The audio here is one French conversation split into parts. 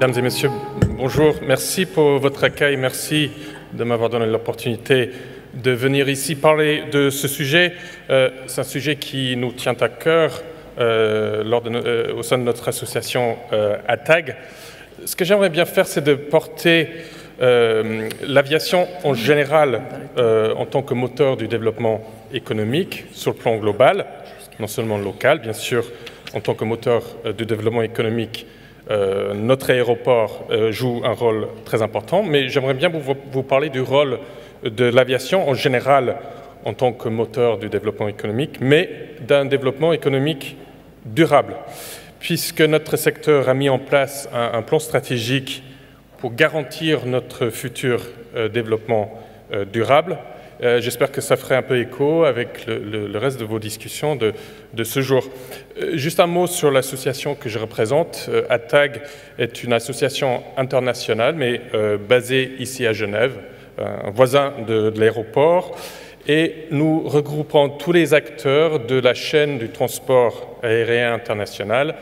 Mesdames et messieurs, bonjour. Merci pour votre accueil. Merci de m'avoir donné l'opportunité de venir ici parler de ce sujet. C'est un sujet qui nous tient à cœur au sein de notre association ATAG. Ce que j'aimerais bien faire, c'est de porter l'aviation en général en tant que moteur du développement économique sur le plan global, non seulement local, bien sûr, en tant que moteur du développement économique. Notre aéroport joue un rôle très important, mais j'aimerais bien vous parler du rôle de l'aviation en général en tant que moteur du développement économique, mais d'un développement économique durable, puisque notre secteur a mis en place un plan stratégique pour garantir notre futur développement durable. J'espère que ça ferait un peu écho avec le reste de vos discussions de ce jour. Juste un mot sur l'association que je représente. ATAG est une association internationale, mais basée ici à Genève, un voisin de l'aéroport. Et nous regroupons tous les acteurs de la chaîne du transport aérien international,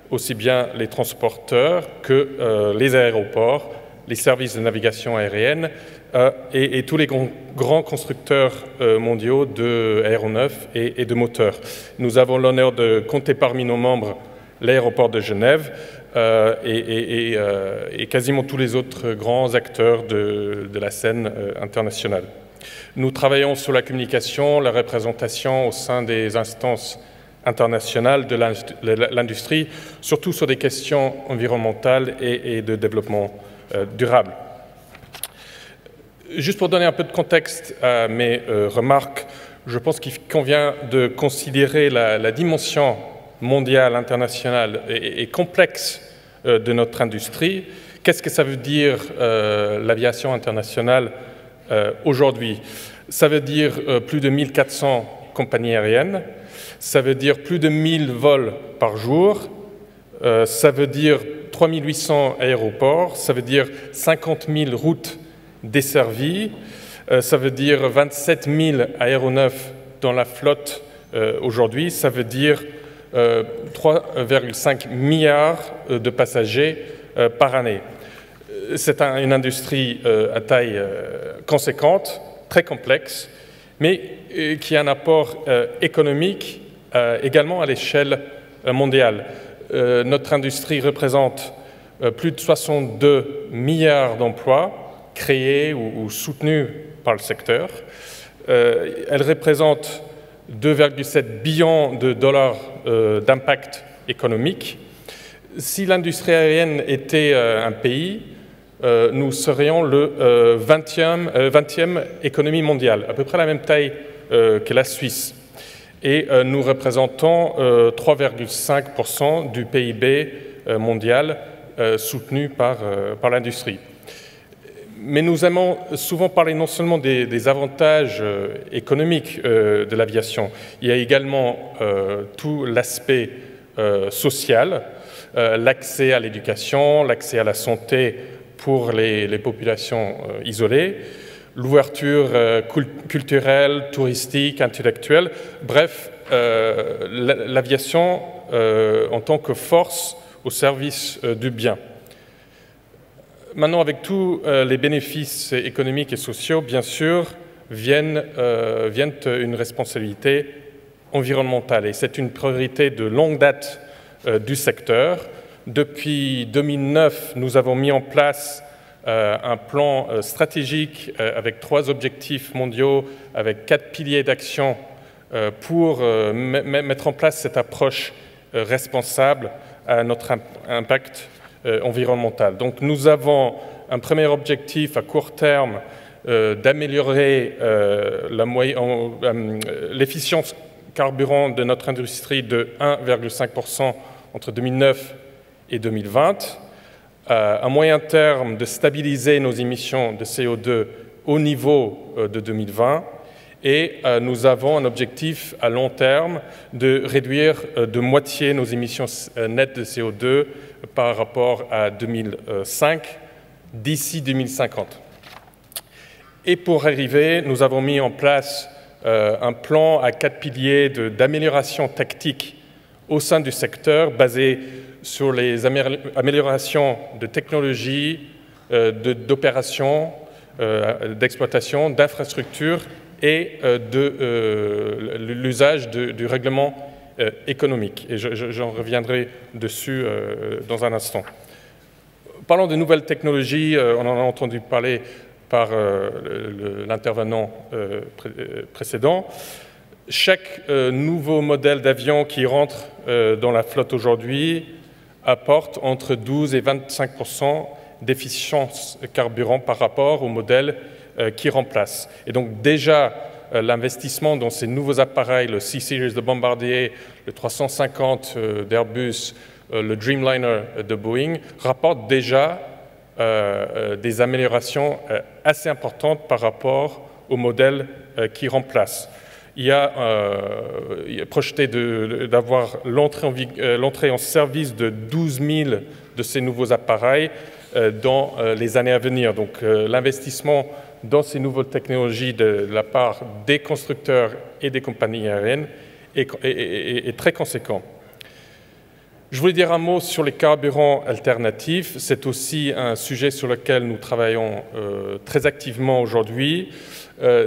aussi bien les transporteurs que les aéroports, les services de navigation aérienne et tous les grands constructeurs mondiaux d'aéronefs et de moteurs. Nous avons l'honneur de compter parmi nos membres l'aéroport de Genève et quasiment tous les autres grands acteurs de la scène internationale. Nous travaillons sur la communication, la représentation au sein des instances internationales de l'industrie, surtout sur des questions environnementales et de développement durable. Juste pour donner un peu de contexte à mes remarques, je pense qu'il convient de considérer la dimension mondiale, internationale et complexe de notre industrie. Qu'est-ce que ça veut dire l'aviation internationale aujourd'hui? Ça veut dire plus de 1400 compagnies aériennes, ça veut dire plus de 1000 vols par jour, ça veut dire 3800 aéroports, ça veut dire 50 000 routes desservies, ça veut dire 27 000 aéronefs dans la flotte aujourd'hui, ça veut dire 3,5 milliards de passagers par année. C'est une industrie à taille conséquente, très complexe, mais qui a un apport économique également à l'échelle mondiale. Notre industrie représente plus de 62 milliards d'emplois créés ou soutenus par le secteur. Elle représente 2,7 billions de dollars d'impact économique. Si l'industrie aérienne était un pays, nous serions le 20e économie mondiale, à peu près la même taille que la Suisse. Et nous représentons 3,5% du PIB mondial soutenu par l'industrie. Mais nous aimons souvent parler non seulement des avantages économiques de l'aviation, il y a également tout l'aspect social, l'accès à l'éducation, l'accès à la santé pour les populations isolées, l'ouverture culturelle, touristique, intellectuelle, bref, l'aviation en tant que force au service du bien. Maintenant, avec tous les bénéfices économiques et sociaux, bien sûr, viennent une responsabilité environnementale. Et c'est une priorité de longue date du secteur. Depuis 2009, nous avons mis en place un plan stratégique avec 3 objectifs mondiaux, avec 4 piliers d'action pour mettre en place cette approche responsable à notre impact environnemental. Donc nous avons un premier objectif à court terme d'améliorer l'efficience carburant de notre industrie de 1,5% entre 2009 et 2020. À moyen terme, de stabiliser nos émissions de CO2 au niveau de 2020. Et nous avons un objectif à long terme de réduire de moitié nos émissions nettes de CO2 par rapport à 2005 d'ici 2050. Et pour arriver, nous avons mis en place un plan à 4 piliers d'amélioration tactique au sein du secteur basé sur les améliorations de technologie, d'opération, d'exploitation, d'infrastructures et de l'usage du règlement économique. Et j'en reviendrai dessus dans un instant. Parlons de nouvelles technologies, on en a entendu parler par l'intervenant précédent. Chaque nouveau modèle d'avion qui rentre dans la flotte aujourd'hui apporte entre 12 et 25% d'efficience carburant par rapport au modèle qui remplace. Et donc déjà, l'investissement dans ces nouveaux appareils, le C-Series de Bombardier, le 350 d'Airbus, le Dreamliner de Boeing, rapporte déjà des améliorations assez importantes par rapport au modèle qui remplace. Il y a projeté d'avoir l'entrée en service de 12 000 de ces nouveaux appareils dans les années à venir. Donc l'investissement dans ces nouvelles technologies de la part des constructeurs et des compagnies aériennes est très conséquent. Je voulais dire un mot sur les carburants alternatifs. C'est aussi un sujet sur lequel nous travaillons très activement aujourd'hui.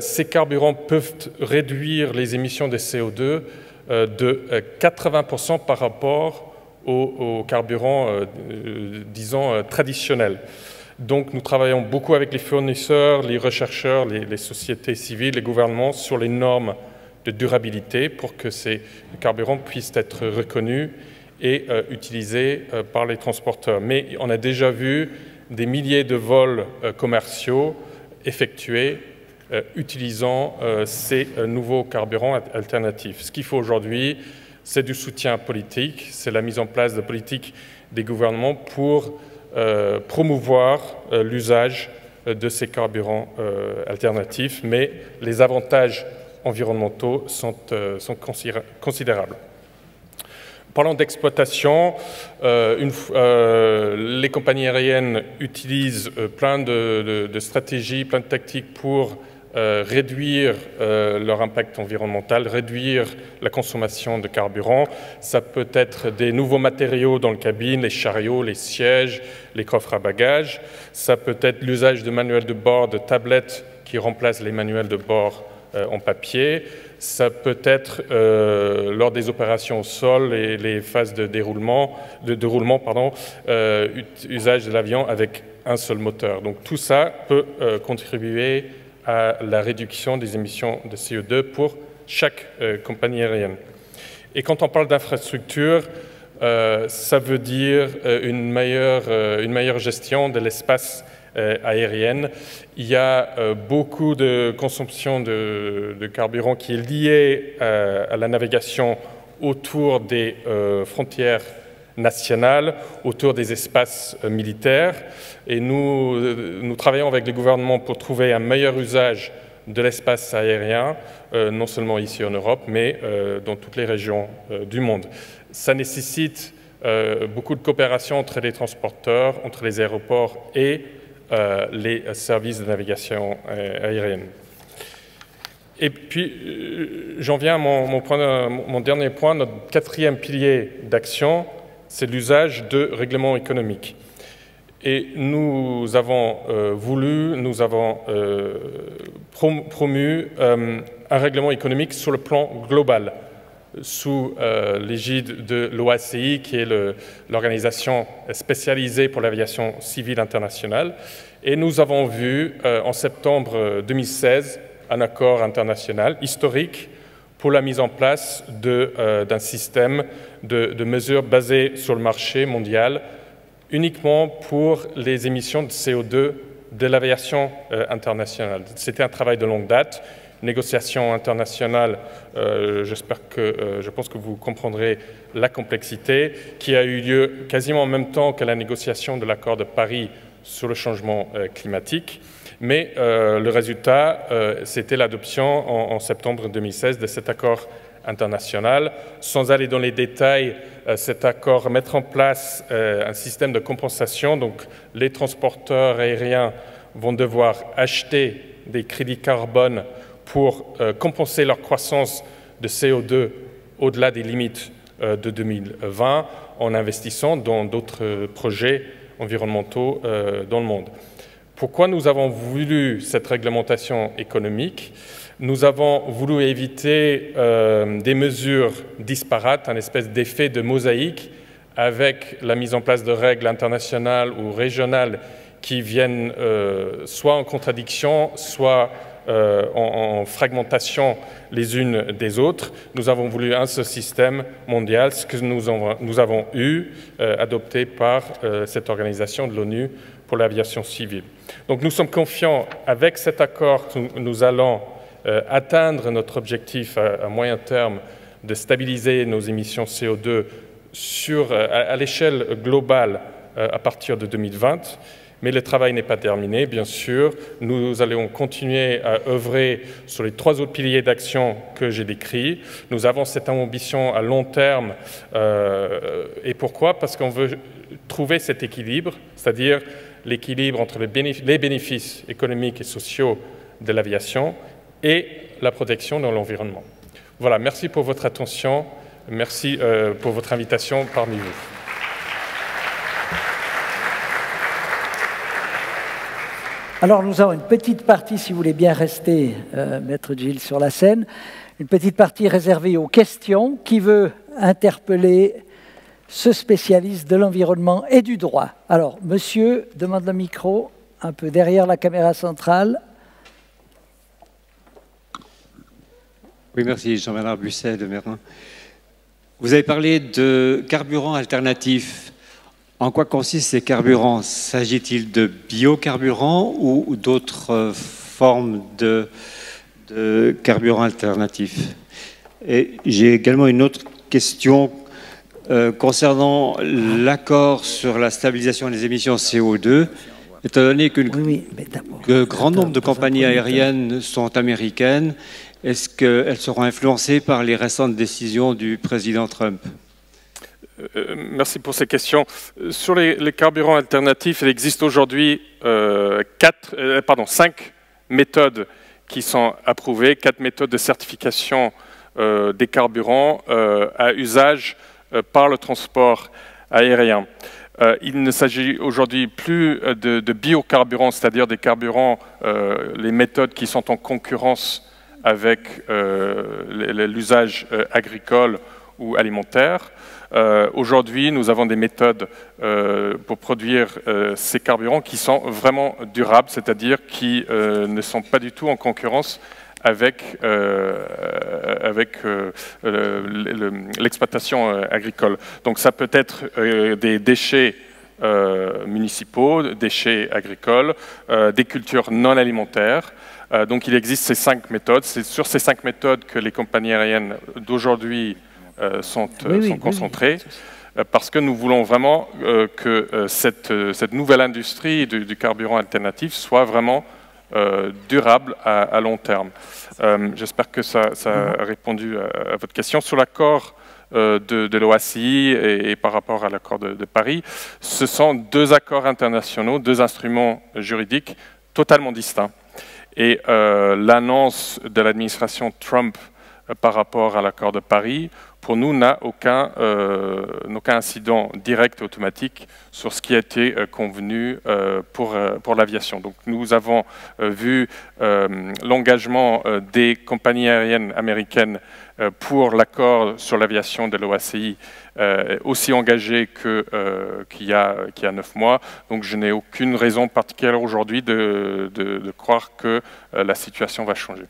Ces carburants peuvent réduire les émissions de CO2 de 80% par rapport aux carburants, disons, traditionnels. Donc nous travaillons beaucoup avec les fournisseurs, les chercheurs, les sociétés civiles, les gouvernements sur les normes de durabilité pour que ces carburants puissent être reconnus et utilisés par les transporteurs. Mais on a déjà vu des milliers de vols commerciaux effectués utilisant ces nouveaux carburants alternatifs. Ce qu'il faut aujourd'hui, c'est du soutien politique, c'est la mise en place de politiques des gouvernements pour promouvoir l'usage de ces carburants alternatifs, mais les avantages environnementaux sont considérables. Parlant d'exploitation, les compagnies aériennes utilisent plein de stratégies, plein de techniques pour réduire leur impact environnemental, réduire la consommation de carburant. Ça peut être des nouveaux matériaux dans le cabine, les chariots, les sièges, les coffres à bagages. Ça peut être l'usage de manuels de bord, de tablettes qui remplacent les manuels de bord en papier. Ça peut être lors des opérations au sol et les phases de roulement, usage de l'avion avec un seul moteur. Donc tout ça peut contribuer à la réduction des émissions de CO2 pour chaque compagnie aérienne. Et quand on parle d'infrastructure, ça veut dire une meilleure gestion de l'espace aérienne. Il y a beaucoup de consommation de carburant qui est liée à la navigation autour des frontières nationales, autour des espaces militaires. Et nous travaillons avec le gouvernement pour trouver un meilleur usage de l'espace aérien, non seulement ici en Europe, mais dans toutes les régions du monde. Ça nécessite beaucoup de coopération entre les transporteurs, entre les aéroports et les services de navigation aérienne. Et puis, j'en viens à mon dernier point, notre quatrième pilier d'action, c'est l'usage de règlements économiques. Et nous avons promu un règlement économique sur le plan global, sous l'égide de l'OACI, qui est l'organisation spécialisée pour l'aviation civile internationale. Et nous avons vu en septembre 2016 un accord international historique pour la mise en place d'un système de mesures basées sur le marché mondial uniquement pour les émissions de CO2 de l'aviation internationale. C'était un travail de longue date, négociation internationale, je pense que vous comprendrez la complexité, qui a eu lieu quasiment en même temps que la négociation de l'accord de Paris sur le changement climatique. Mais le résultat, c'était l'adoption en septembre 2016 de cet accord international. Sans aller dans les détails, cet accord mettre en place un système de compensation. Donc les transporteurs aériens vont devoir acheter des crédits carbone pour compenser leur croissance de CO2 au-delà des limites de 2020, en investissant dans d'autres projets environnementaux dans le monde. Pourquoi nous avons voulu cette réglementation économique? Nous avons voulu éviter des mesures disparates, un espèce d'effet de mosaïque avec la mise en place de règles internationales ou régionales qui viennent soit en contradiction, soit en fragmentation les unes des autres. Nous avons voulu un seul système mondial, ce que nous avons eu adopté par cette organisation de l'ONU pour l'aviation civile. Donc nous sommes confiants, avec cet accord, que nous allons atteindre notre objectif à moyen terme de stabiliser nos émissions CO2 à l'échelle globale à partir de 2020. Mais le travail n'est pas terminé, bien sûr. Nous allons continuer à œuvrer sur les 3 autres piliers d'action que j'ai décrits. Nous avons cette ambition à long terme. Et pourquoi? Parce qu'on veut trouver cet équilibre, c'est-à-dire l'équilibre entre les bénéfices économiques et sociaux de l'aviation et la protection de l'environnement. Voilà, merci pour votre attention. Merci pour votre invitation parmi vous. Alors nous avons une petite partie, si vous voulez bien rester, Maître Gilles, sur la scène, une petite partie réservée aux questions. Qui veut interpeller ce spécialiste de l'environnement et du droit? Alors, monsieur demande le micro, un peu derrière la caméra centrale. Oui, merci. Jean-Bernard Busset de Merlin. Vous avez parlé de carburants alternatifs. En quoi consistent ces carburants? S'agit-il de biocarburants ou d'autres formes de carburants alternatifs? Et j'ai également une autre question concernant l'accord sur la stabilisation des émissions CO2. Étant donné que grand nombre de compagnies aériennes sont américaines, est-ce qu'elles seront influencées par les récentes décisions du président Trump? Merci pour ces questions. Sur les carburants alternatifs, il existe aujourd'hui 5 méthodes qui sont approuvées, 4 méthodes de certification des carburants à usage par le transport aérien. Il ne s'agit aujourd'hui plus de biocarburants, c'est-à-dire des carburants, les méthodes qui sont en concurrence avec l'usage agricole ou alimentaire. Aujourd'hui, nous avons des méthodes pour produire ces carburants qui sont vraiment durables, c'est-à-dire qui ne sont pas du tout en concurrence avec l'exploitation agricole. Donc ça peut être des déchets municipaux, déchets agricoles, des cultures non alimentaires. Donc il existe ces 5 méthodes. C'est sur ces 5 méthodes que les compagnies aériennes d'aujourd'hui sont concentrées, parce que nous voulons vraiment que cette nouvelle industrie du carburant alternatif soit vraiment durable à long terme. J'espère que ça a répondu à votre question. Sur l'accord de l'OACI et par rapport à l'accord de Paris, ce sont 2 accords internationaux, 2 instruments juridiques totalement distincts. Et l'annonce de l'administration Trump par rapport à l'accord de Paris, pour nous, n'a aucun incident direct et automatique sur ce qui a été convenu pour l'aviation. Donc nous avons vu l'engagement des compagnies aériennes américaines pour l'accord sur l'aviation de l'OACI aussi engagé qu'il y a 9 mois. Donc je n'ai aucune raison particulière aujourd'hui de croire que la situation va changer.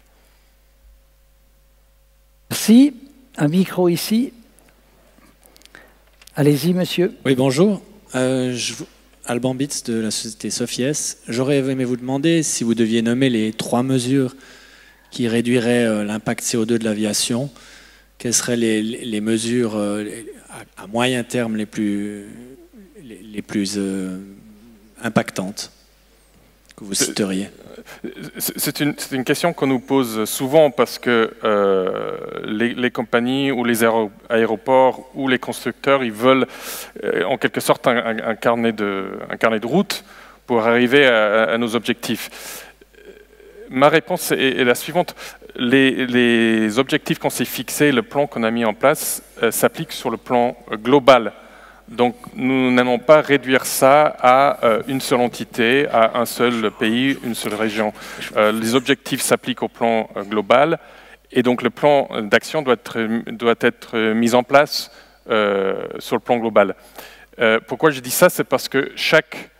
Merci. Un micro ici. Allez-y, monsieur. Oui, bonjour. Alban Bitz de la société Sofies. J'aurais aimé vous demander si vous deviez nommer les 3 mesures qui réduiraient l'impact CO2 de l'aviation. Quelles seraient les mesures à moyen terme les plus impactantes que vous citeriez? C'est une question qu'on nous pose souvent parce que les compagnies ou les aéroports ou les constructeurs, ils veulent en quelque sorte un carnet de route pour arriver à nos objectifs. Ma réponse est la suivante. Les objectifs qu'on s'est fixés, le plan qu'on a mis en place, s'appliquent sur le plan global Donc nous n'allons pas réduire ça à une seule entité, à un seul pays, une seule région. Les objectifs s'appliquent au plan global et donc le plan d'action doit être mis en place sur le plan global. Pourquoi je dis ça? C'est parce que chaque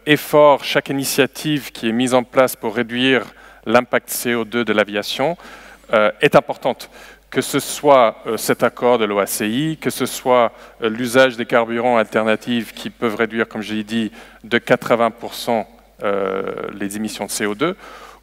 effort, chaque initiative qui est mise en place pour réduire l'impact CO2 de l'aviation est importante. Que ce soit cet accord de l'OACI, que ce soit l'usage des carburants alternatifs qui peuvent réduire, comme je l'ai dit, de 80% les émissions de CO2,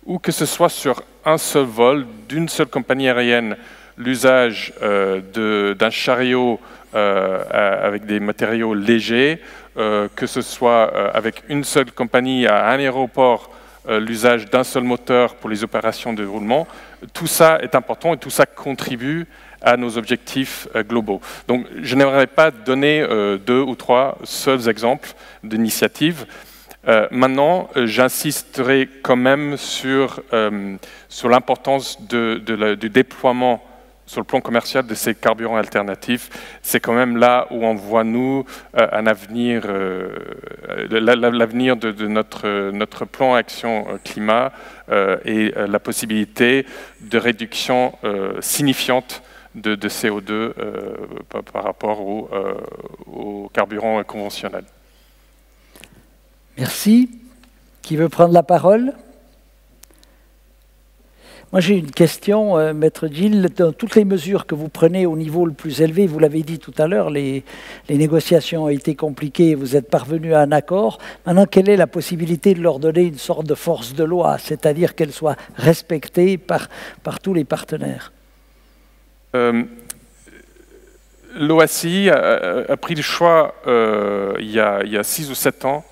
ou que ce soit sur un seul vol d'une seule compagnie aérienne, l'usage d'un chariot avec des matériaux légers, que ce soit avec une seule compagnie à un aéroport, l'usage d'un seul moteur pour les opérations de roulement, tout ça est important et tout ça contribue à nos objectifs globaux. Donc je n'aimerais pas donner 2 ou 3 seuls exemples d'initiatives. Maintenant, j'insisterai quand même sur l'importance du déploiement sur le plan commercial de ces carburants alternatifs. C'est quand même là où on voit, nous, un avenir, l'avenir de notre plan action climat et la possibilité de réduction signifiante de CO2 par rapport aux carburants conventionnels. Merci. Qui veut prendre la parole? Moi, j'ai une question, Maître Gilles. Dans toutes les mesures que vous prenez au niveau le plus élevé, vous l'avez dit tout à l'heure, les négociations ont été compliquées, vous êtes parvenu à un accord. Maintenant, quelle est la possibilité de leur donner une sorte de force de loi, c'est-à-dire qu'elle soit respectée par tous les partenaires? L'OACI a pris le choix, il y a 6 ou 7 ans,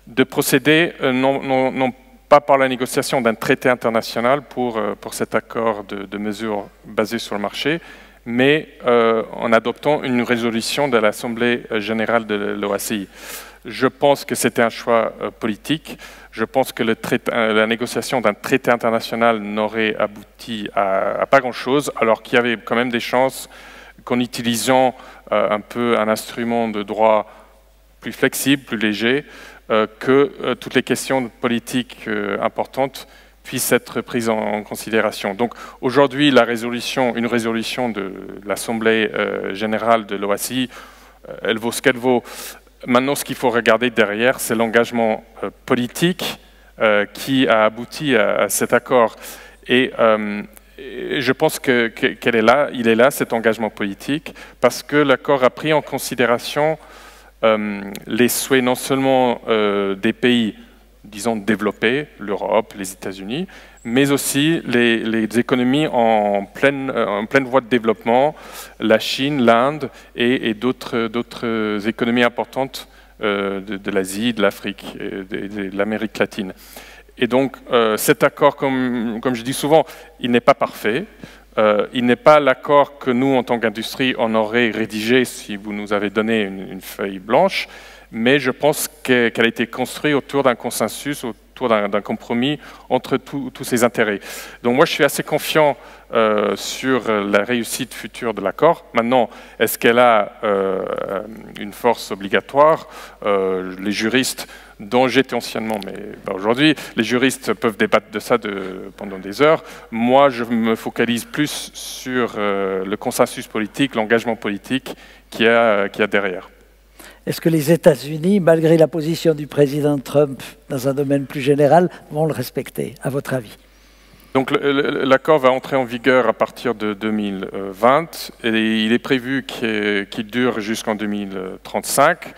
de procéder non pas par la négociation d'un traité international pour cet accord de mesures basées sur le marché, mais en adoptant une résolution de l'Assemblée générale de l'OACI. Je pense que c'était un choix politique. Je pense que la négociation d'un traité international n'aurait abouti à pas grand-chose, alors qu'il y avait quand même des chances qu'en utilisant un peu un instrument de droit plus flexible, plus léger, que toutes les questions politiques importantes puissent être prises en considération. Donc aujourd'hui, une résolution de l'Assemblée générale de l'OACI, elle vaut ce qu'elle vaut. Maintenant, ce qu'il faut regarder derrière, c'est l'engagement politique qui a abouti à cet accord. Et je pense qu'il est là, cet engagement politique, parce que l'accord a pris en considération les souhaits non seulement des pays, disons, développés, l'Europe, les États-Unis, mais aussi les économies en pleine voie de développement, la Chine, l'Inde et d'autres économies importantes de l'Asie, de l'Afrique et de l'Amérique latine. Et donc cet accord, comme je dis souvent, il n'est pas parfait. Il n'est pas l'accord que nous, en tant qu'industrie, on aurait rédigé si vous nous avez donné une feuille blanche, mais je pense qu'elle a été construite autour d'un consensus, autour d'un compromis entre tous ces intérêts. Donc moi, je suis assez confiant sur la réussite future de l'accord. Maintenant, est-ce qu'elle a une force obligatoire? Les juristes dont j'étais anciennement, mais pas aujourd'hui, les juristes peuvent débattre de ça pendant des heures. Moi, je me focalise plus sur le consensus politique, l'engagement politique qu'il y a derrière. Est-ce que les États-Unis, malgré la position du président Trump dans un domaine plus général, vont le respecter, à votre avis? Donc l'accord va entrer en vigueur à partir de 2020 et il est prévu qu'il dure jusqu'en 2035.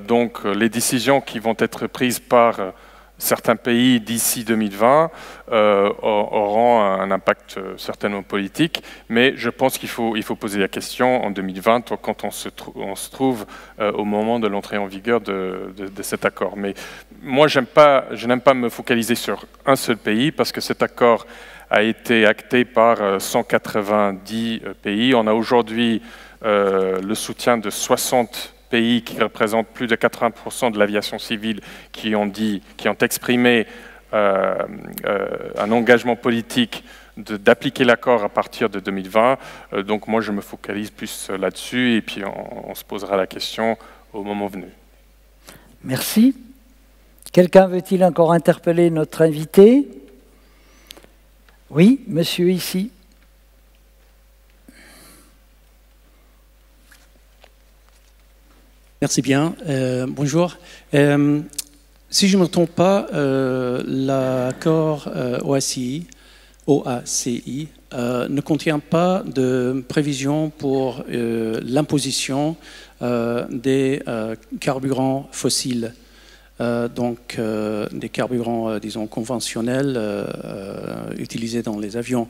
Donc les décisions qui vont être prises par certains pays d'ici 2020 auront un impact certainement politique, mais je pense qu'il faut poser la question en 2020 quand on se trouve au moment de l'entrée en vigueur de cet accord. Mais moi, je n'aime pas me focaliser sur un seul pays parce que cet accord a été acté par 190 pays. On a aujourd'hui le soutien de 60 pays qui représentent plus de 80% de l'aviation civile qui ont exprimé un engagement politique d'appliquer l'accord à partir de 2020. Donc moi, je me focalise plus là-dessus et puis on se posera la question au moment venu. Merci. Quelqu'un veut-il encore interpeller notre invité? Oui, monsieur ici. Merci bien. Bonjour. Si je ne me trompe pas, l'accord OACI ne contient pas de prévision pour l'imposition des carburants fossiles, donc des carburants, disons, conventionnels utilisés dans les avions.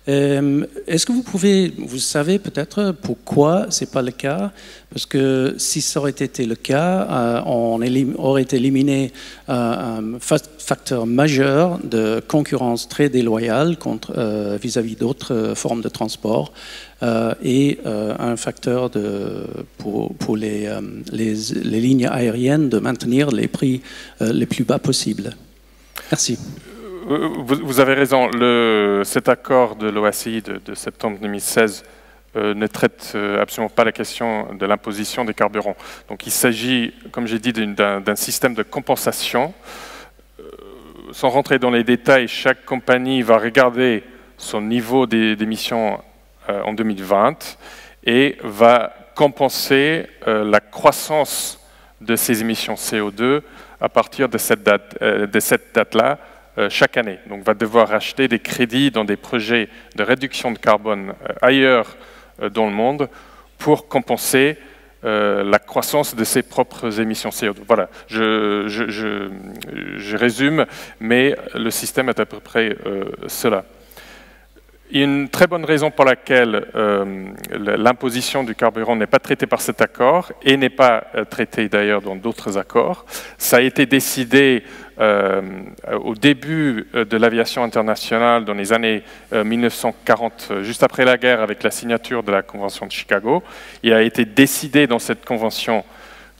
Est-ce que vous savez peut-être pourquoi ce n'est pas le cas? Parce que si ça aurait été le cas, on aurait éliminé un facteur majeur de concurrence très déloyale vis-à-vis d'autres formes de transport et un facteur pour les lignes aériennes de maintenir les prix les plus bas possibles. Merci. Vous avez raison, cet accord de l'OACI de septembre 2016 ne traite absolument pas la question de l'imposition des carburants. Donc il s'agit, comme j'ai dit, d'un système de compensation. Sans rentrer dans les détails, chaque compagnie va regarder son niveau d'émissions en 2020 et va compenser la croissance de ses émissions CO2 à partir de cette date-là, chaque année. Donc, va devoir acheter des crédits dans des projets de réduction de carbone ailleurs dans le monde pour compenser la croissance de ses propres émissions CO2. Voilà, je résume, mais le système est à peu près cela. Il y a une très bonne raison pour laquelle l'imposition du carburant n'est pas traitée par cet accord et n'est pas traitée d'ailleurs dans d'autres accords. Ça a été décidé au début de l'aviation internationale dans les années 1940, juste après la guerre, avec la signature de la Convention de Chicago. Il a été décidé dans cette convention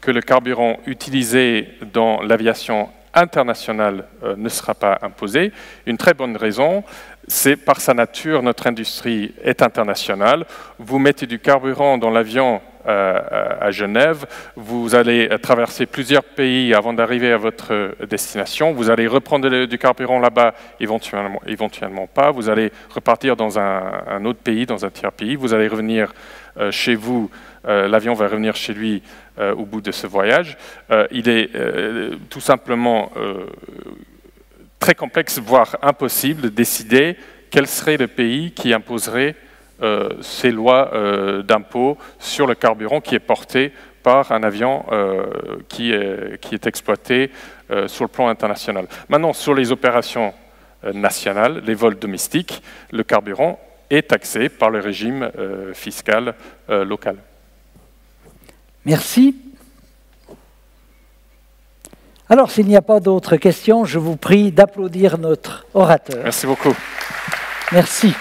que le carburant utilisé dans l'aviation internationale ne sera pas imposé. Une très bonne raison, c'est par sa nature, notre industrie est internationale. Vous mettez du carburant dans l'avion à Genève, vous allez traverser plusieurs pays avant d'arriver à votre destination, vous allez reprendre du carburant là-bas, éventuellement pas, vous allez repartir dans un autre pays, dans un tiers pays, vous allez revenir chez vous, l'avion va revenir chez lui au bout de ce voyage. Il est tout simplement très complexe, voire impossible, de décider quel serait le pays qui imposerait ces lois d'impôt sur le carburant qui est porté par un avion qui est exploité sur le plan international. Maintenant, sur les opérations nationales, les vols domestiques, le carburant est taxé par le régime fiscal local. Merci. Alors, s'il n'y a pas d'autres questions, je vous prie d'applaudir notre orateur. Merci beaucoup. Merci.